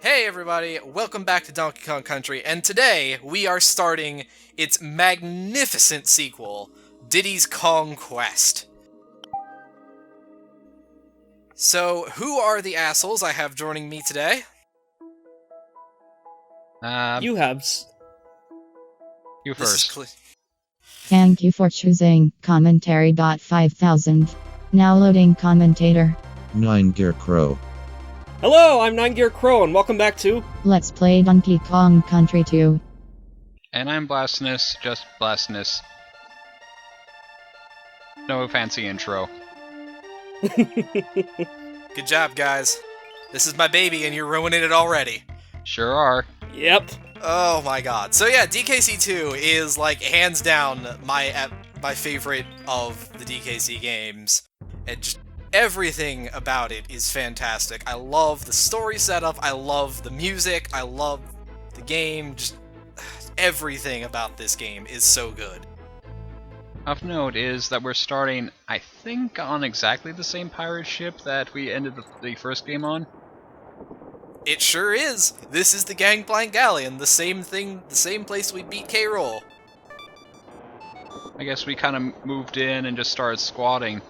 Hey everybody, welcome back to Donkey Kong Country, and today we are starting its magnificent sequel, Diddy's Kong Quest. So, who are the assholes I have joining me today? You have. You first. Thank you for choosing Commentary Bot 5000. Now loading commentator. 9 Gear Crow. Hello, I'm 9 Gear Crow, and welcome back to Let's play Donkey Kong Country 2. And I'm Blastinus, just Blastinus. No fancy intro. Good job, guys. This is my baby and you're ruining it already. Sure are. Yep. Oh my god. So yeah, DKC2 is like hands down my favorite of the DKC games. And just everything about it is fantastic. I love the story setup, I love the music, I love the game, just everything about this game is so good. Of note is that we're starting, I think, on exactly the same pirate ship that we ended the first game on. It sure is! This is the Gangplank Galleon, the same thing, the same place we beat K-Rool. I guess we kind of moved in and just started squatting.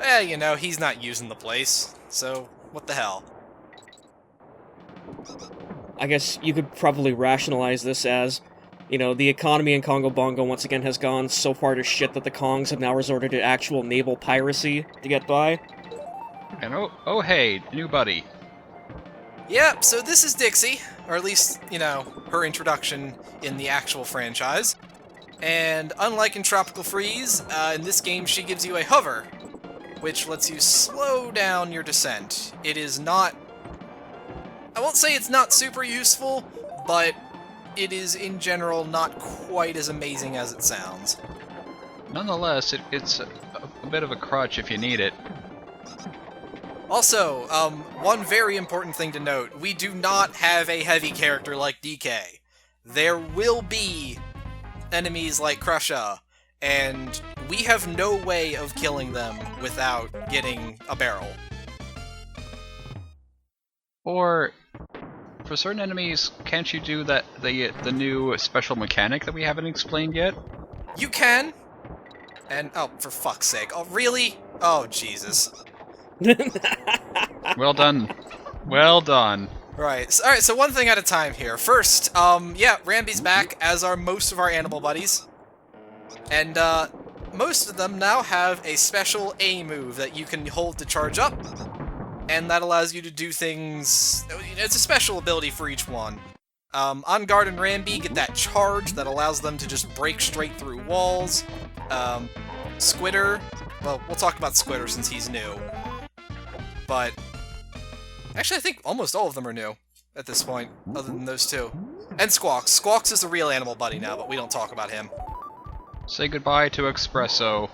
Eh, you know, he's not using the place, so what the hell. I guess you could probably rationalize this as, you know, the economy in Congo Bongo once again has gone so far to shit that the Kongs have now resorted to actual naval piracy to get by. And oh hey, new buddy. Yep, so this is Dixie, or at least, you know, her introduction in the actual franchise. And unlike in Tropical Freeze, in this game she gives you a hover, which lets you slow down your descent. It is not... I won't say it's not super useful, but it is in general not quite as amazing as it sounds. Nonetheless, it's a bit of a crutch if you need it. Also, one very important thing to note, we do not have a heavy character like DK. There will be enemies like Crusha, and we have no way of killing them without getting a barrel. Or, for certain enemies, can't you do the new special mechanic that we haven't explained yet? You can! And, oh, for fuck's sake. Oh, really? Oh, Jesus. Well done. Well done. Right, alright, so one thing at a time here. First, yeah, Rambi's back, as are most of our animal buddies. And, most of them now have a special A move that you can hold to charge up, and that allows you to do things... It's a special ability for each one. On Guard and Rambi get that charge that allows them to just break straight through walls. Squitter, well, we'll talk about Squitter since he's new. But, actually I think almost all of them are new at this point, other than those two. And Squawks. Squawks is a real animal buddy now, but we don't talk about him. Say goodbye to Espresso.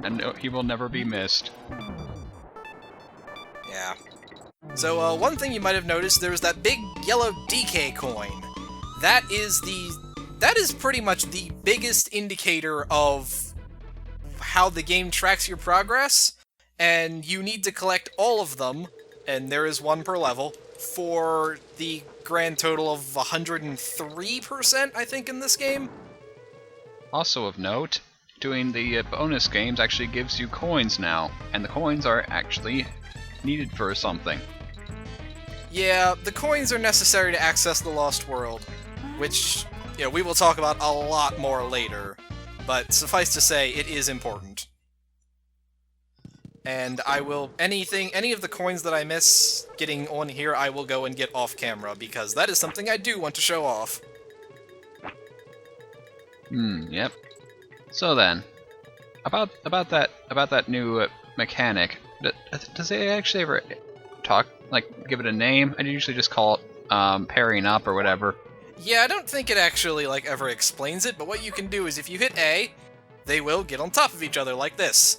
And he will never be missed. Yeah. So, one thing you might have noticed, there was that big yellow DK coin. That is pretty much the biggest indicator of how the game tracks your progress, and you need to collect all of them, and there is one per level, for the grand total of 103%, I think, in this game. Also of note, doing the bonus games actually gives you coins now, and the coins are actually needed for something. Yeah, the coins are necessary to access the Lost World, which, you know, we will talk about a lot more later, but suffice to say, it is important. And I will, any of the coins that I miss getting on here, I will go and get off camera, because that is something I do want to show off. Yep. So then, about that new mechanic, does it actually ever talk, like, give it a name? I usually just call it, pairing up or whatever. Yeah, I don't think it actually, like, ever explains it, but what you can do is if you hit A, they will get on top of each other like this.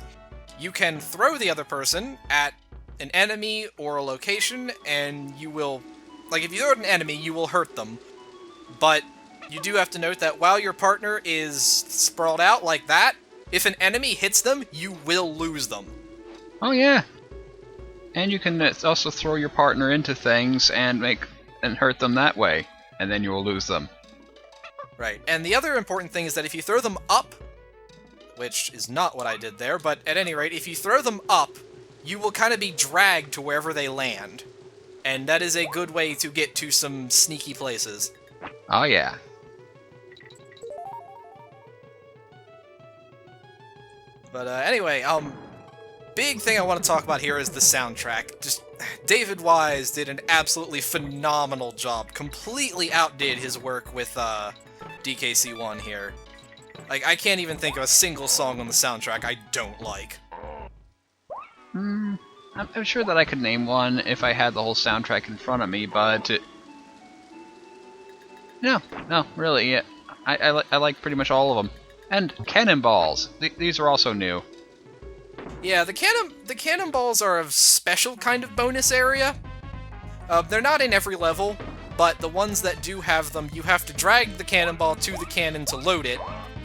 You can throw the other person at an enemy or a location, and you will... Like, if you throw at an enemy, you will hurt them. But you do have to note that while your partner is sprawled out like that, if an enemy hits them, you will lose them. Oh yeah. And you can also throw your partner into things and hurt them that way, and then you will lose them. Right, and the other important thing is that if you throw them up, which is not what I did there, but at any rate, if you throw them up, you will kind of be dragged to wherever they land. And that is a good way to get to some sneaky places. Oh yeah. But anyway, big thing I want to talk about here is the soundtrack. Just David Wise did an absolutely phenomenal job. Completely outdid his work with DKC1 here. Like, I can't even think of a single song on the soundtrack I don't like. I'm sure that I could name one if I had the whole soundtrack in front of me, but no, really, yeah. I like pretty much all of them. And cannonballs. These are also new. Yeah, the cannonballs are a special kind of bonus area. They're not in every level, but the ones that do have them, you have to drag the cannonball to the cannon to load it,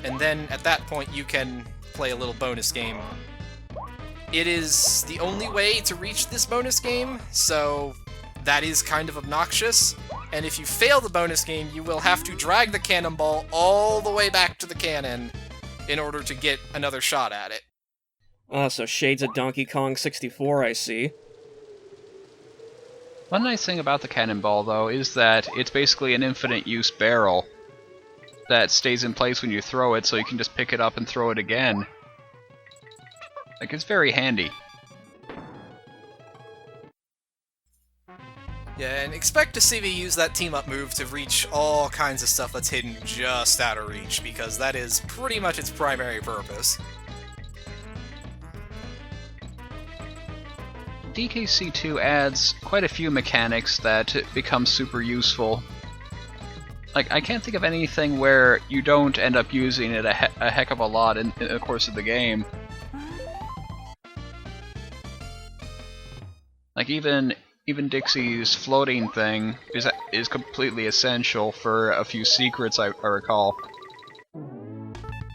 and then at that point you can play a little bonus game. It is the only way to reach this bonus game, so that is kind of obnoxious. And if you fail the bonus game, you will have to drag the cannonball all the way back to the cannon in order to get another shot at it. So shades of Donkey Kong 64, I see. One nice thing about the cannonball, though, is that it's basically an infinite use barrel that stays in place when you throw it, so you can just pick it up and throw it again. Like, it's very handy. Yeah, and expect to see me use that team-up move to reach all kinds of stuff that's hidden just out of reach, because that is pretty much its primary purpose. DKC2 adds quite a few mechanics that become super useful. Like, I can't think of anything where you don't end up using it a heck of a lot in the course of the game. Like, even Dixie's floating thing is completely essential for a few secrets I recall.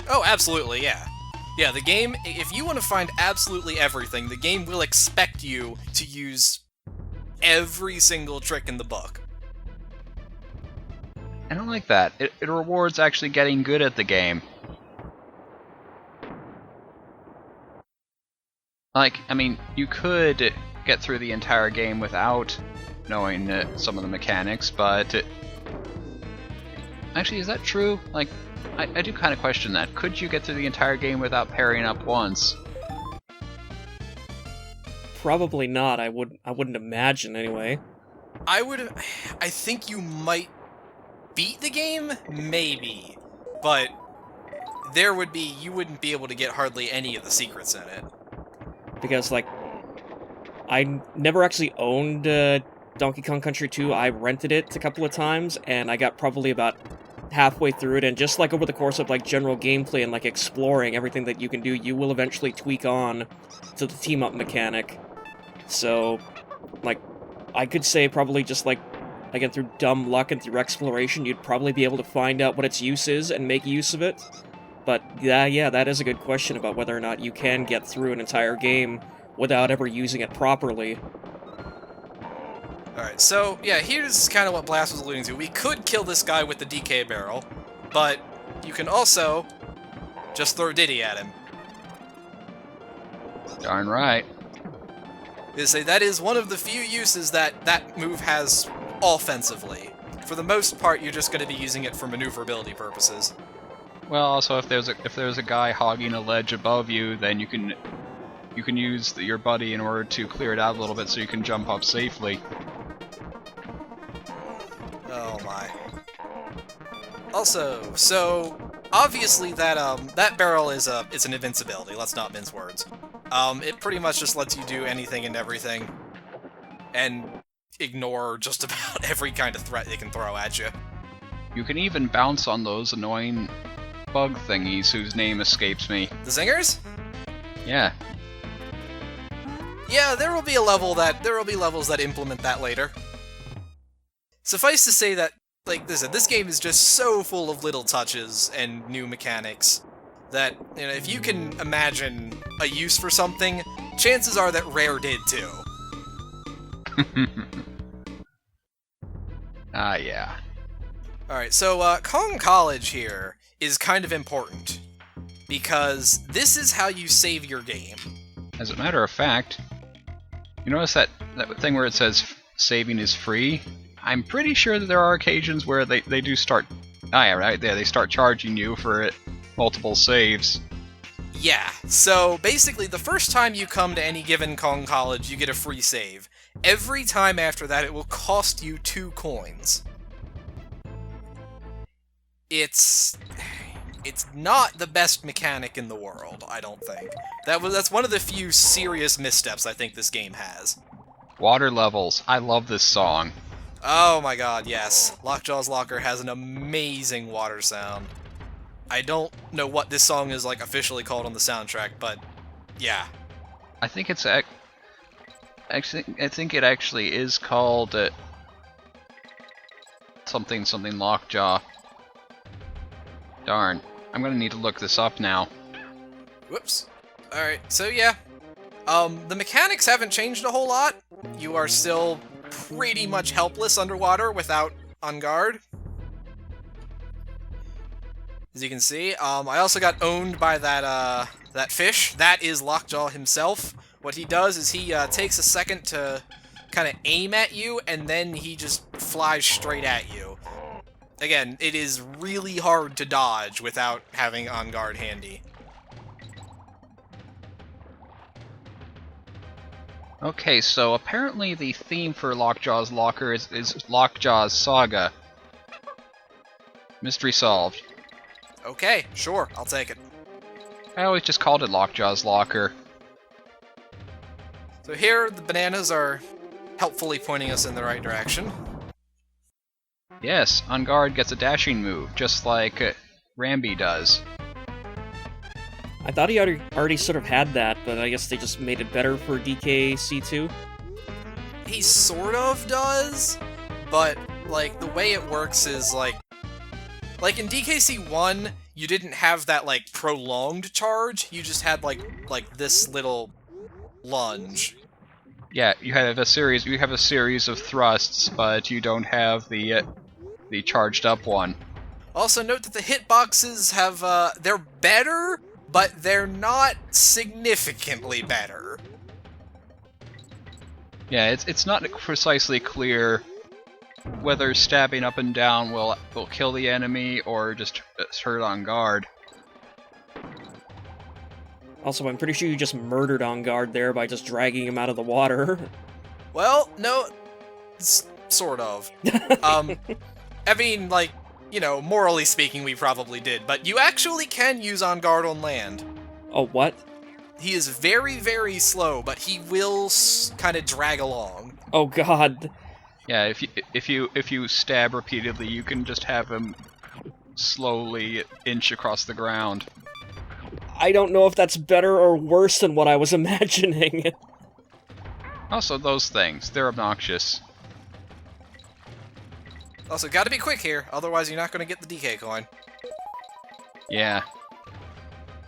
Oh, absolutely, yeah. Yeah, the game, if you want to find absolutely everything, the game will expect you to use every single trick in the book. I don't like that. It rewards actually getting good at the game. Like, I mean, you could get through the entire game without knowing some of the mechanics, but actually, is that true? Like, I do kind of question that. Could you get through the entire game without parrying up once? Probably not. I wouldn't imagine anyway. I think you might beat the game, maybe, but you wouldn't be able to get hardly any of the secrets in it. Because, like, I never actually owned Donkey Kong Country 2. I rented it a couple of times, and I got probably about halfway through it, and just like over the course of like general gameplay and like exploring everything that you can do, you will eventually tweak on to the team-up mechanic. So, like, I could say probably just like, again, through dumb luck and through exploration, you'd probably be able to find out what its use is and make use of it. But yeah, that is a good question about whether or not you can get through an entire game without ever using it properly. Alright, so, yeah, here's kind of what Blast was alluding to. We could kill this guy with the DK barrel, but you can also just throw Diddy at him. Darn right. That is one of the few uses that move has offensively. For the most part, you're just going to be using it for maneuverability purposes. Well, also, if there's a guy hogging a ledge above you, then you can use your buddy in order to clear it out a little bit so you can jump up safely. Oh my. Also, so obviously that barrel is it's an invincibility. Let's not mince words. It pretty much just lets you do anything and everything, and ignore just about every kind of threat it can throw at you. You can even bounce on those annoying bug thingies whose name escapes me. The zingers? Yeah. Yeah, there will be levels that implement that later. Suffice to say that, like this game is just so full of little touches and new mechanics that, you know, if you can imagine a use for something, chances are that Rare did too. Ah, yeah. Alright, so Kong College here is kind of important, because this is how you save your game. As a matter of fact, you notice that thing where it says saving is free? I'm pretty sure that there are occasions where they do start... Ah, yeah, right there, they start charging you for multiple saves. Yeah, so basically the first time you come to any given Kong College, you get a free save. Every time after that, it will cost you 2 coins. It's not the best mechanic in the world, I don't think. That's one of the few serious missteps I think this game has. Water levels. I love this song. Oh my god, yes. Lockjaw's Locker has an amazing water sound. I don't know what this song is like officially called on the soundtrack, but yeah. I think it's I think it actually is called something Lockjaw. Darn. I'm gonna need to look this up now. Whoops. Alright, so yeah. The mechanics haven't changed a whole lot. You are still pretty much helpless underwater without On Guard. As you can see, I also got owned by that fish. That is Lockjaw himself. What he does is he takes a second to kind of aim at you, and then he just flies straight at you. Again, it is really hard to dodge without having On Guard handy. Okay, so apparently the theme for Lockjaw's Locker is Lockjaw's Saga. Mystery solved. Okay, sure, I'll take it. I always just called it Lockjaw's Locker. So here, the bananas are helpfully pointing us in the right direction. Yes, On Guard gets a dashing move, just like Rambi does. I thought he already sort of had that, but I guess they just made it better for DKC2. He sort of does, but, like, the way it works is, like in DKC1, you didn't have that, like, prolonged charge, you just had, like this little lunge. Yeah, you have a series of thrusts, but you don't have the charged up one. Also note that the hitboxes have, they're better, but they're not significantly better. Yeah, it's not precisely clear whether stabbing up and down will kill the enemy or just hurt On Guard. Also, I'm pretty sure you just murdered On Guard there by just dragging him out of the water. Well, no, sort of. I mean, like, you know, morally speaking, we probably did, but you actually can use On Guard on land. Oh, what? He is very, very slow, but he will kind of drag along. Oh god. Yeah, if you stab repeatedly, you can just have him slowly inch across the ground. I don't know if that's better or worse than what I was imagining. Also, those things, they're obnoxious. Also, gotta be quick here, otherwise you're not gonna get the DK coin. Yeah.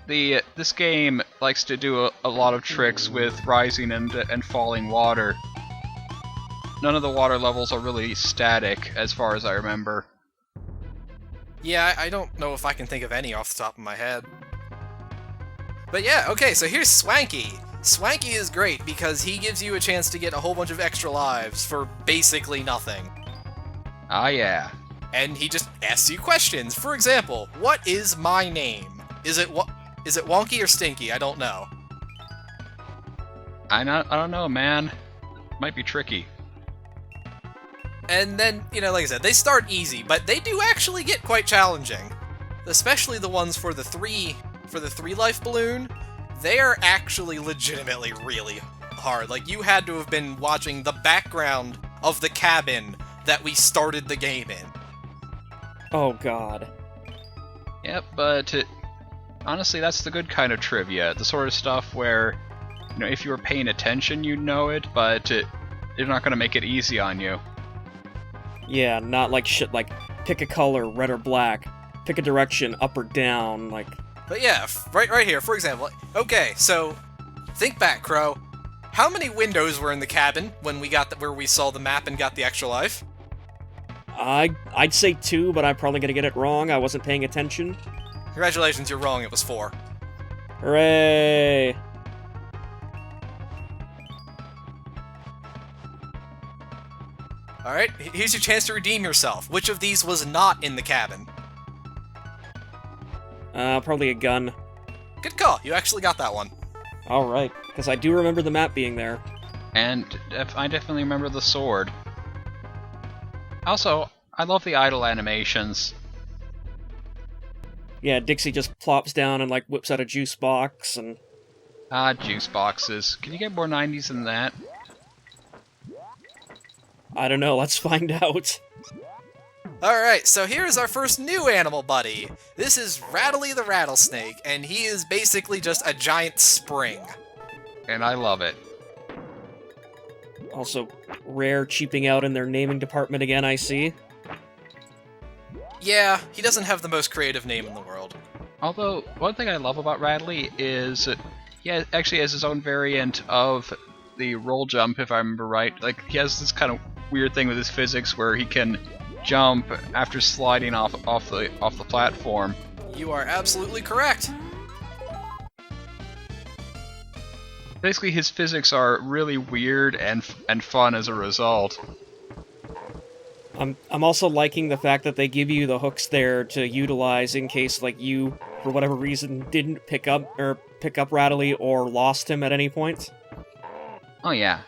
This game likes to do a lot of tricks with rising and falling water. None of the water levels are really static, as far as I remember. Yeah, I don't know if I can think of any off the top of my head. But yeah, okay, so here's Swanky. Swanky is great because he gives you a chance to get a whole bunch of extra lives for basically nothing. Ah, yeah. And he just asks you questions. For example, what is my name? Is it Wonky or Stinky? I don't know. I don't know, man. Might be tricky. And then, you know, like I said, they start easy, but they do actually get quite challenging. Especially the ones for the 3 life balloon. They are actually legitimately really hard. Like, you had to have been watching the background of the cabin that we started the game in. Oh god. Yep, but honestly, that's the good kind of trivia. The sort of stuff where, you know, if you were paying attention, you'd know it, but they're not going to make it easy on you. Yeah, not like shit like pick a color, red or black, pick a direction, up or down, like... But yeah, right here, for example. Okay, so, think back, Crow. How many windows were in the cabin when we got where we saw the map and got the extra life? I'd say 2, but I'm probably gonna get it wrong. I wasn't paying attention. Congratulations, you're wrong. It was 4. Hooray! Alright, here's your chance to redeem yourself. Which of these was not in the cabin? Probably a gun. Good call. You actually got that one. Alright, because I do remember the map being there. And I definitely remember the sword. Also, I love the idle animations. Yeah, Dixie just plops down and, like, whips out a juice box, and... Ah, juice boxes. Can you get more 90s than that? I don't know, let's find out. Alright, so here's our first new animal buddy. This is Rattly the rattlesnake, and he is basically just a giant spring. And I love it. Also, Rare cheaping out in their naming department again, I see. Yeah, he doesn't have the most creative name in the world. Although, one thing I love about Rattly is he actually has his own variant of the roll jump, if I remember right. Like, he has this kind of weird thing with his physics where he can jump after sliding off the platform. You are absolutely correct. Basically, his physics are really weird and fun as a result. I'm also liking the fact that they give you the hooks there to utilize in case, like, you, for whatever reason, didn't pick up Rattly or lost him at any point. Oh yeah,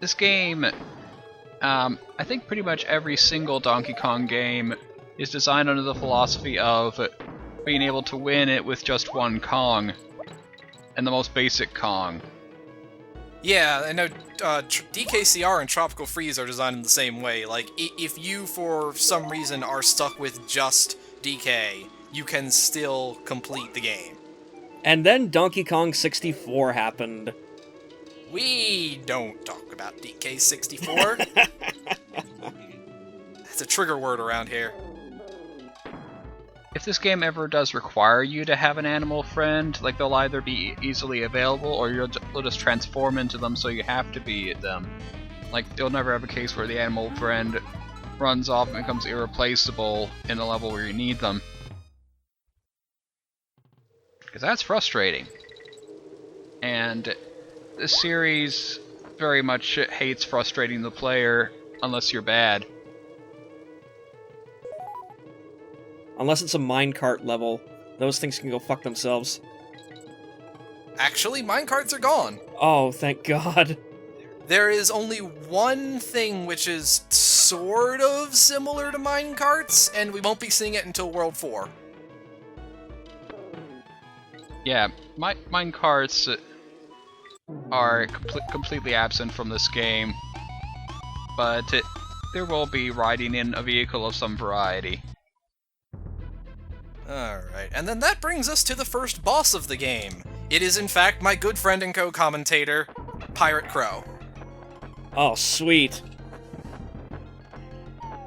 this game, I think pretty much every single Donkey Kong game is designed under the philosophy of being able to win it with just one Kong, and the most basic Kong. Yeah, I know DKCR and Tropical Freeze are designed in the same way. Like, if you, for some reason, are stuck with just DK, you can still complete the game. And then Donkey Kong 64 happened. We don't talk about DK64. That's a trigger word around here. If this game ever does require you to have an animal friend, like they'll either be easily available or you'll just transform into them so you have to be them. Like, you'll never have a case where the animal friend runs off and becomes irreplaceable in a level where you need them. Because that's frustrating. And this series very much hates frustrating the player unless you're bad. Unless it's a minecart level. Those things can go fuck themselves. Actually, minecarts are gone. Oh, thank God. There is only one thing which is sort of similar to minecarts, and we won't be seeing it until World 4. Yeah, minecarts are completely absent from this game, but there will be riding in a vehicle of some variety. Alright, and then that brings us to the first boss of the game. It is in fact my good friend and co-commentator, Pirate Crow. Oh, sweet.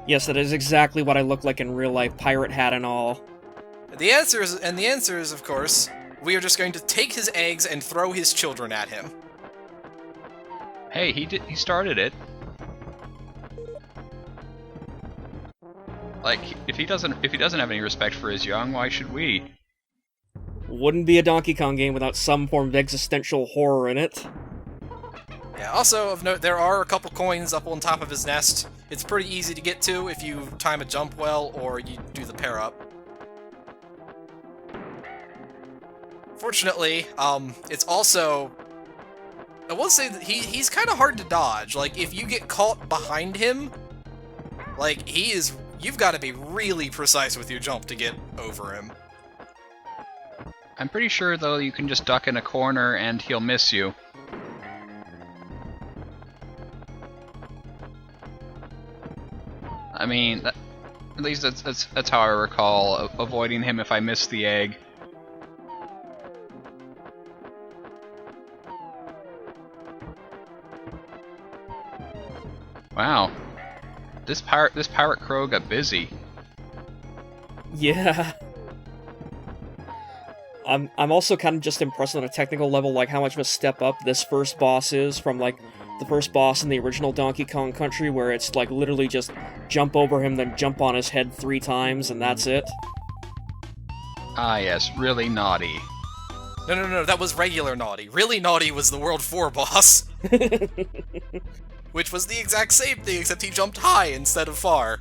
Yes, that is exactly what I look like in real life, pirate hat and all. The answer is, of course, we are just going to take his eggs and throw his children at him. Hey, he started it. Like, if he doesn't have any respect for his young, why should we? Wouldn't be a Donkey Kong game without some form of existential horror in it. Yeah, also of note, there are a couple coins up on top of his nest. It's pretty easy to get to if you time a jump well or you do the pair up. Fortunately, it's also... I will say that he's kind of hard to dodge. Like, if you get caught behind him, like, you've got to be really precise with your jump to get over him. I'm pretty sure, though, you can just duck in a corner and he'll miss you. I mean, at least that's how I recall avoiding him if I miss the egg. Wow, this pirate crow got busy. Yeah. I'm also kind of just impressed on a technical level, like how much of a step up this first boss is from like the first boss in the original Donkey Kong Country, where it's like literally just jump over him, then jump on his head 3 times, and that's it. Ah, yes, really naughty. No, that was regular naughty. Really naughty was the World 4 boss. Which was the exact same thing, except he jumped high instead of far.